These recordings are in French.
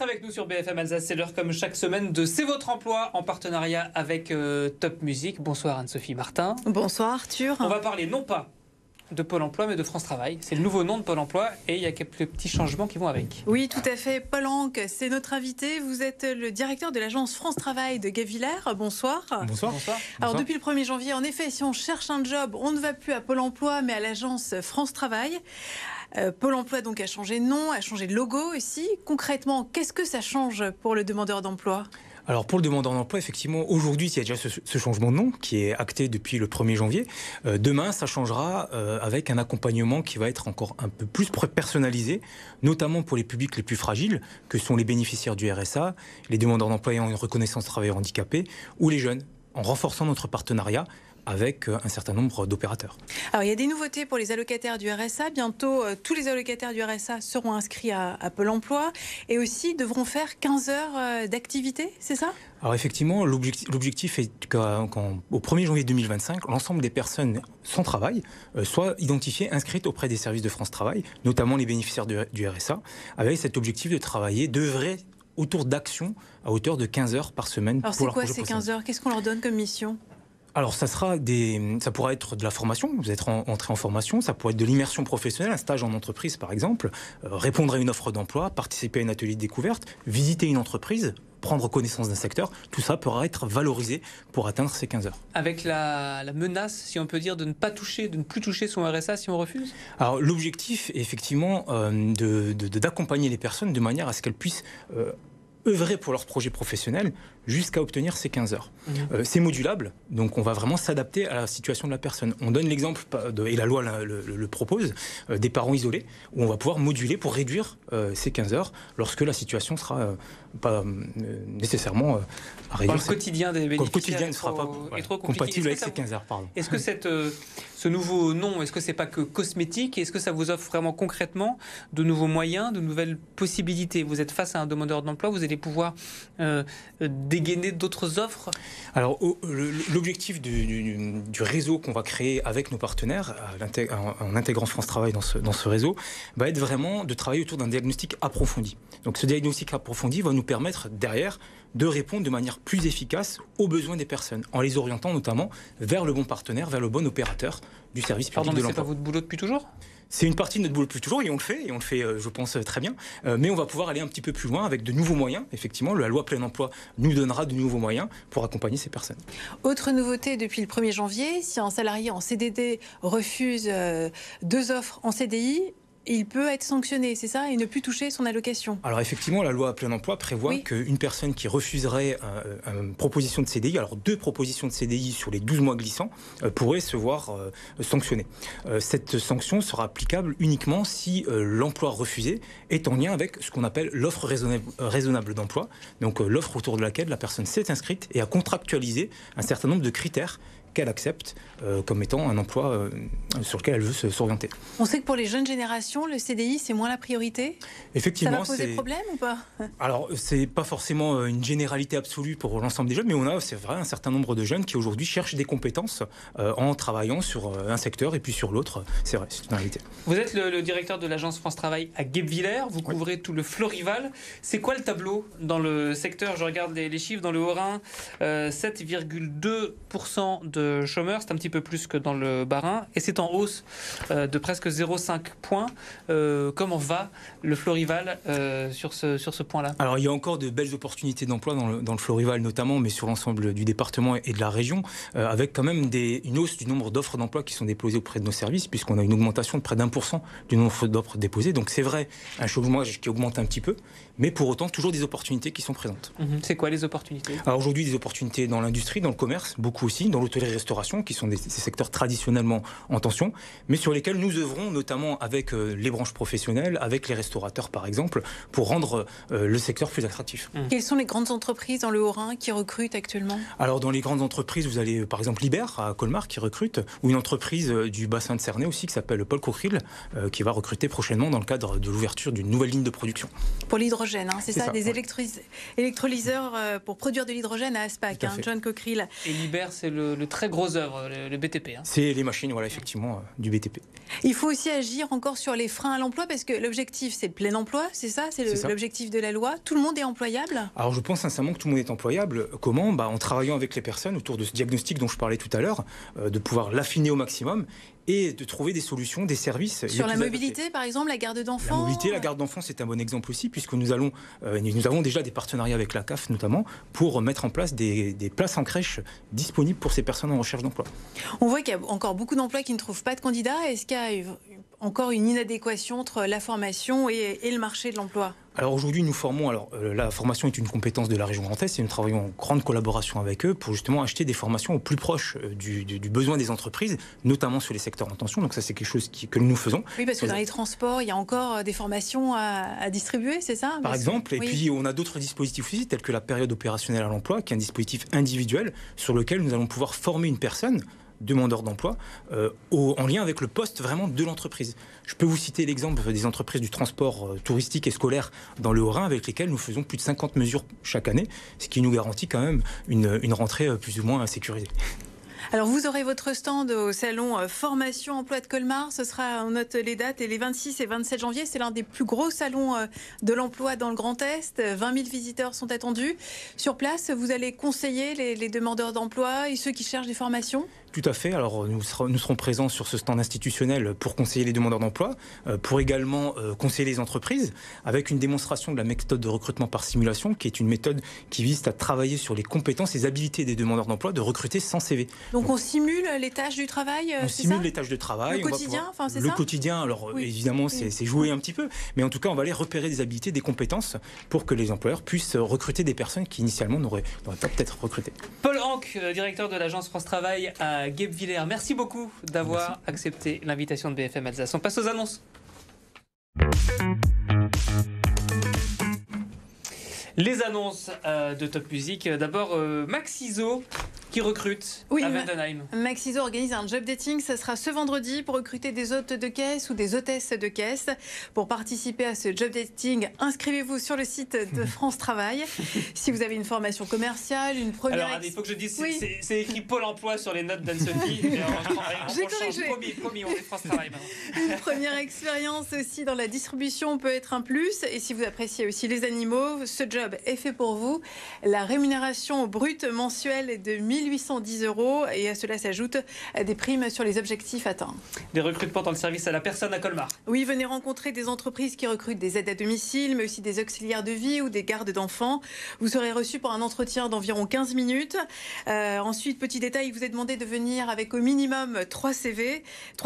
avec nous sur BFM Alsace. C'est l'heure comme chaque semaine de C'est votre emploi en partenariat avec Top Music. Bonsoir Anne-Sophie Martin. Bonsoir Arthur. On va parler non pas de Pôle emploi mais de France Travail. C'est le nouveau nom de Pôle emploi et il y a quelques petits changements qui vont avec. Oui, tout à fait. Paul Anc, c'est notre invité. Vous êtes le directeur de l'agence France Travail de Guebwiller. Bonsoir. Bonsoir. Alors depuis le 1er janvier, en effet, si on cherche un job, on ne va plus à Pôle emploi mais à l'agence France Travail. Pôle emploi donc a changé de nom, a changé de logo aussi. Concrètement, qu'est-ce que ça change pour le demandeur d'emploi ? Alors pour le demandeur d'emploi, effectivement, aujourd'hui, il y a déjà ce changement de nom qui est acté depuis le 1er janvier. Demain, ça changera avec un accompagnement qui va être encore un peu plus personnalisé, notamment pour les publics les plus fragiles, que sont les bénéficiaires du RSA, les demandeurs d'emploi ayant une reconnaissance travailleur handicapé ou les jeunes, en renforçant notre partenariat avec un certain nombre d'opérateurs. Alors il y a des nouveautés pour les allocataires du RSA. Bientôt, tous les allocataires du RSA seront inscrits à Pôle emploi et aussi devront faire 15 heures d'activité, c'est ça ? Alors effectivement, l'objectif est qu'au 1er janvier 2025, l'ensemble des personnes sans travail soient identifiées, inscrites auprès des services de France Travail, notamment les bénéficiaires du RSA, avec cet objectif de travailler, d'œuvrer autour d'actions à hauteur de 15 heures par semaine. Alors c'est quoi ces 15 heures ? Qu'est-ce qu'on leur donne comme mission ? Alors ça pourra être de la formation, vous êtes entré en formation, ça pourrait être de l'immersion professionnelle, un stage en entreprise par exemple, répondre à une offre d'emploi, participer à un atelier de découverte, visiter une entreprise, prendre connaissance d'un secteur, tout ça pourra être valorisé pour atteindre ces 15 heures. Avec la menace, si on peut dire, de ne plus toucher son RSA si on refuse ? Alors l'objectif est effectivement d'accompagner les personnes de manière à ce qu'elles puissent œuvrer pour leur projet professionnel jusqu'à obtenir ces 15 heures. C'est modulable, donc on va vraiment s'adapter à la situation de la personne. On donne l'exemple, et la loi le propose, des parents isolés, où on va pouvoir moduler pour réduire ces 15 heures lorsque la situation sera pas nécessairement à réduire. Le quotidien des bénéficiaires le quotidien ne sera pas compatible avec ces 15 heures. Est-ce que ce nouveau nom, est-ce que c'est pas que cosmétique ? Est-ce que ça vous offre vraiment concrètement de nouveaux moyens, de nouvelles possibilités ? Vous êtes face à un demandeur d'emploi, vous allez pouvoir dégainer d'autres offres ? Alors l'objectif du réseau qu'on va créer avec nos partenaires, en intégrant France Travail dans ce réseau, va être vraiment de travailler autour d'un diagnostic approfondi. Donc ce diagnostic approfondi va nous permettre derrière de répondre de manière plus efficace aux besoins des personnes, en les orientant notamment vers le bon partenaire, vers le bon opérateur du service public de l'emploi. C'est pas votre boulot depuis toujours ? C'est une partie de notre boulot depuis toujours et on le fait, je pense, très bien. Mais on va pouvoir aller un petit peu plus loin avec de nouveaux moyens. Effectivement, la loi plein emploi nous donnera de nouveaux moyens pour accompagner ces personnes. Autre nouveauté depuis le 1er janvier, si un salarié en CDD refuse 2 offres en CDI, il peut être sanctionné, c'est ça, et ne plus toucher son allocation. Alors effectivement, la loi plein emploi prévoit qu'une personne qui refuserait une proposition de CDI, alors 2 propositions de CDI sur les 12 mois glissants, pourrait se voir sanctionnée. Cette sanction sera applicable uniquement si l'emploi refusé est en lien avec ce qu'on appelle l'offre raisonnable d'emploi, donc l'offre autour de laquelle la personne s'est inscrite et a contractualisé un certain nombre de critères qu'elle accepte comme étant un emploi sur lequel elle veut s'orienter. On sait que pour les jeunes générations, le CDI, c'est moins la priorité. Effectivement, ça va poser problème ou pas ? Alors, c'est pas forcément une généralité absolue pour l'ensemble des jeunes, mais on a, c'est vrai, un certain nombre de jeunes qui aujourd'hui cherchent des compétences en travaillant sur un secteur et puis sur l'autre. C'est vrai, c'est une réalité. Vous êtes le directeur de l'agence France Travail à Guebwiller, vous couvrez tout le Florival. C'est quoi le tableau dans le secteur ? Je regarde les chiffres dans le Haut-Rhin, 7,2% de chômeurs, c'est un petit peu plus que dans le Bas-Rhin, et c'est en hausse de presque 0,5 points. Comment va le Florival sur ce point-là ? Alors il y a encore de belles opportunités d'emploi dans le Florival notamment, mais sur l'ensemble du département et de la région, avec quand même une hausse du nombre d'offres d'emploi qui sont déposées auprès de nos services, puisqu'on a une augmentation de près d'1% du nombre d'offres déposées. Donc c'est vrai, un chômage qui augmente un petit peu, mais pour autant toujours des opportunités qui sont présentes. C'est quoi les opportunités ? Alors aujourd'hui des opportunités dans l'industrie, dans le commerce, beaucoup aussi, dans l'hôtellerie-restauration, qui sont ces secteurs traditionnellement en tension, mais sur lesquels nous œuvrons notamment avec les branches professionnelles, avec les restaurateurs par exemple, pour rendre le secteur plus attractif. Quelles sont les grandes entreprises dans le Haut-Rhin qui recrutent actuellement ? Alors dans les grandes entreprises, vous allez par exemple Liber à Colmar qui recrute, ou une entreprise du bassin de Cernay aussi qui s'appelle Paul Cocril, qui va recruter prochainement dans le cadre de l'ouverture d'une nouvelle ligne de production. Pour l'hydrogène, c'est ça, des ouais. électrolyseurs pour produire de l'hydrogène à Aspac, John Cocril. Et Liber, c'est le très grosse œuvre, le BTP. C'est les machines, voilà, effectivement, du BTP. Il faut aussi agir encore sur les freins à l'emploi, parce que l'objectif, c'est le plein emploi, c'est ça? C'est l'objectif de la loi. Tout le monde est employable? Alors je pense sincèrement que tout le monde est employable. Comment? En travaillant avec les personnes autour de ce diagnostic dont je parlais tout à l'heure, de pouvoir l'affiner au maximum et de trouver des solutions, des services. Sur la mobilité, par exemple, la garde d'enfants? La mobilité, la garde d'enfants, c'est un bon exemple aussi, puisque nous avons déjà des partenariats avec la CAF notamment, pour mettre en place des places en crèche disponibles pour ces personnes en recherche d'emploi. On voit qu'il y a encore beaucoup d'emplois qui ne trouvent pas de candidats. Est-ce qu'il y a encore une inadéquation entre la formation et le marché de l'emploi? Alors aujourd'hui, nous formons. La formation est une compétence de la région Grand Est et nous travaillons en grande collaboration avec eux pour justement acheter des formations au plus proche du besoin des entreprises, notamment sur les secteurs en tension. Donc ça, c'est quelque chose que nous faisons. Oui, parce que dans les transports, il y a encore des formations à distribuer, c'est ça? Par exemple, et puis on a d'autres dispositifs aussi, tels que la période opérationnelle à l'emploi, qui est un dispositif individuel sur lequel nous allons pouvoir former une personne demandeurs d'emploi en lien avec le poste vraiment de l'entreprise. Je peux vous citer l'exemple des entreprises du transport touristique et scolaire dans le Haut-Rhin avec lesquelles nous faisons plus de 50 mesures chaque année, ce qui nous garantit quand même une rentrée plus ou moins sécurisée. Alors vous aurez votre stand au salon Formation Emploi de Colmar. Ce sera, on note les dates, et les 26 et 27 janvier. C'est l'un des plus gros salons de l'emploi dans le Grand Est. 20 000 visiteurs sont attendus. Sur place, vous allez conseiller les demandeurs d'emploi et ceux qui cherchent des formations? Tout à fait. Alors nous serons présents sur ce stand institutionnel pour conseiller les demandeurs d'emploi, pour également conseiller les entreprises, avec une démonstration de la méthode de recrutement par simulation, qui est une méthode qui vise à travailler sur les compétences et les habilités des demandeurs d'emploi de recruter sans CV. Donc on simule les tâches du travail? On simule les tâches de travail. Le quotidien, c'est ça? Le quotidien, alors oui. Évidemment, c'est jouer un petit peu, mais en tout cas, on va aller repérer des habilités, des compétences pour que les employeurs puissent recruter des personnes qui initialement n'auraient pas peut-être recruté. Paul Hanck, directeur de l'agence France Travail à Guebwiller, merci beaucoup d'avoir accepté l'invitation de BFM Alsace. On passe aux annonces. Les annonces de Top Music. D'abord, Max Iso qui recrute à Vendenheim. Max Iso organise un job dating. Ça sera ce vendredi pour recruter des hôtes de caisse ou des hôtesses de caisse. Pour participer à ce job dating, inscrivez-vous sur le site de France Travail. Si vous avez une formation commerciale, une première... Alors, il faut que je dise, c'est écrit Pôle emploi sur les notes d'Anne-Sophie. J'ai corrigé. Promis, on est France Travail maintenant. Une première expérience aussi dans la distribution peut être un plus. Et si vous appréciez aussi les animaux, ce job est fait pour vous. La rémunération brute mensuelle est de 1 810 € et à cela s'ajoutent des primes sur les objectifs atteints. Des recrutements dans le service à la personne à Colmar. Oui, venez rencontrer des entreprises qui recrutent des aides à domicile, mais aussi des auxiliaires de vie ou des gardes d'enfants. Vous serez reçu pour un entretien d'environ 15 minutes. Ensuite, petit détail, il vous est demandé de venir avec au minimum 3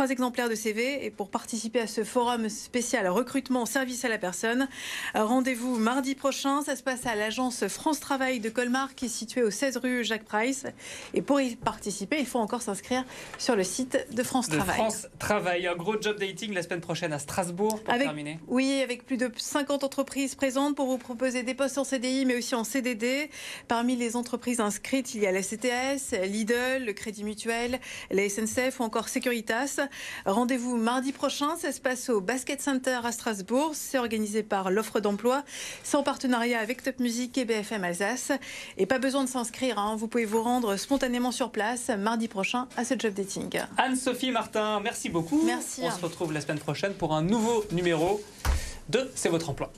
exemplaires de CV. Et pour participer à ce forum spécial recrutement service à la personne, rendez-vous mardi prochain. Ça se passe à l'agence France Travail de Colmar qui est située au 16 rue Jacques Price. Et pour y participer, il faut encore s'inscrire sur le site de France Travail. France Travail, un gros job dating la semaine prochaine à Strasbourg pour terminer. Oui, avec plus de 50 entreprises présentes pour vous proposer des postes en CDI mais aussi en CDD. Parmi les entreprises inscrites, il y a la CTS, Lidl, le Crédit Mutuel, la SNCF ou encore Securitas. Rendez-vous mardi prochain, ça se passe au Basket Center à Strasbourg. C'est organisé par l'offre d'emploi. C'est en partenariat avec Top Music et BFM Alsace. Et pas besoin de s'inscrire, vous pouvez vous rendre spontanément sur place mardi prochain à ce job dating. Anne-Sophie Martin, merci beaucoup. Merci. On se retrouve la semaine prochaine pour un nouveau numéro de C'est votre emploi.